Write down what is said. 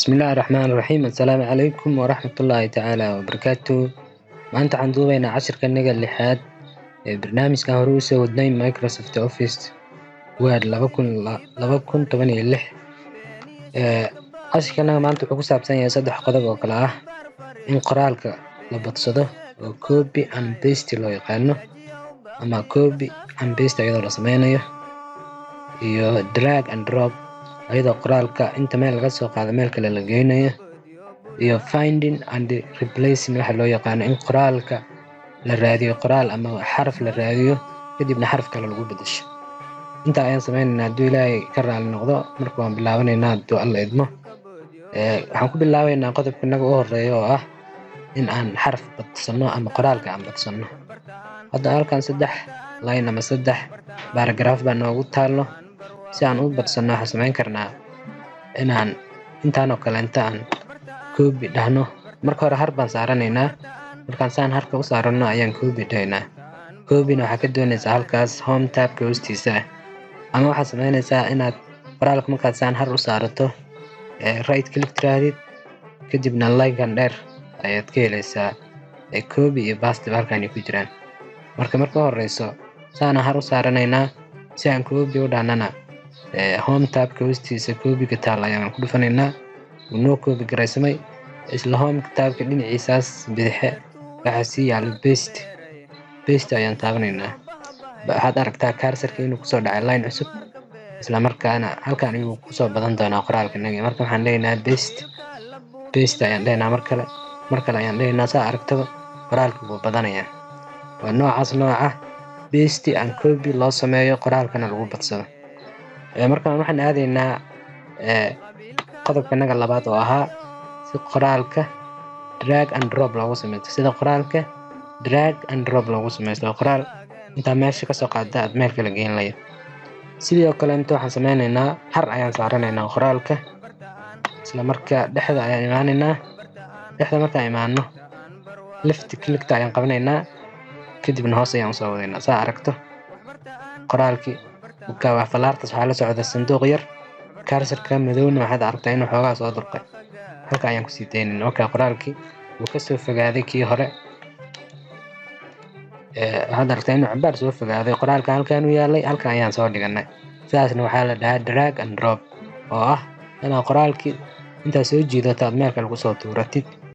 بسم الله الرحمن الرحيم السلام عليكم ورحمة الله تعالى وبركاته. maanta waxaan duubaynaa casharkanaga lixaad ee barnaamijkan hore usoo wadnay Microsoft Office Word 2016. casharkanaga maanta wuxuu ku saabsan yahay saddex qodob oo kala ah in qoraalka la badsado oo copy and paste loo yaqaano ama copy and paste iyadoo la sameynayo, iyo drag and drop iyadoo qoraalka inta meel laga soo qaado meel kale la geynayo, iyo finding and replacing waxa loo yaqaano in qoraalka la raadiyo qoraal ama xaraf la raadiyo kadibna xaraf kale lagu bedesho. inta ayaan sameynaynaa hadduu ilaahay ka raali noqdo. marka waan bilaabanaynaa hadduu alla idmo. waxaan ku bilaabaynaa qodobkanaga u horeeya oo ah in aan xaraf badsano ama qoraalka aan badsano. hadda halkan 3 line ama 3 paragraph baa noogu taalo. si aan u badsano waxaan sameyn karnaa inaan intaan oo kale intaan copy dhahno. marka hore har baan saaranaynaa. markaan saan harka u saarano ayaan copy dhahaynaa. copyna waxaa ka doonaysaa halkaas home tabka hoostiisa ah, ama waxaad sameynaysaa inaad qoraalka markaad saan har u saarato right click tirahdid kadibna line-kan dheer ayaad ka helaysaa copy iyo paste halkan ay ku jiraan. marka horeyso saan har u saaranaynaa. si aan copy u dhahnana home tabka hoostiisa copy-ga taal ayaan ku dhufanaynaa. noo copy garaysamay. isla home tabka dhinaciisaas bidixe waxaa sii yaalo paste ayaan taabanaynaa. waxaad aragtaa cursor-ka inuu kusoo dhacay line cusub, isla markaana halkan ayuu kusoo badan doonaa qoraalkanaga. marka waxaan leenahay paste ayaan leenahay mar kale ayaan leenahay. saa aragtaba qoraalka wuu badanayaa. waa nooca paste and copy loo sameeyo qoraalkana lagu badsado. markaan waxaan aadaynaa qodobkanaga labaad oo ahaa si qoraalka drag and drop loogu sameeyo. sida qoraalka drag and drop loogu sameeyo qoraal inta meesha ka soo qaada aad meel kale geyn lahayd. sidoo kale inta waxaan sameynaynaa har ayaan saaranaynaa qoraalka. isla markaa dhexda ayaan imaanaynaa. dhexda markaan imaano left click ayaan qabanaynaa kadibna hoos ayaan soo wadaynaa. saa aragto qoraalkii waa falaartas waxaa la socda sanduuq yar. cursor-ka madowna waxaad aragtaa inuu xoogaa soo durqay. halka ayaan kusii daynaynaa. marka qoraalkii wuu ka soo fogaaday kii hore. waxaad aragtaa inuu cabaar soo fogaaday. qoraalka halkan u yaalay, halkan ayaan soo dhiganay. sidaasna waxaa la dhahaa drag and drop, oo ah inaad qoraalkii intaad soo jiidato aad meel kale kusoo tuuratid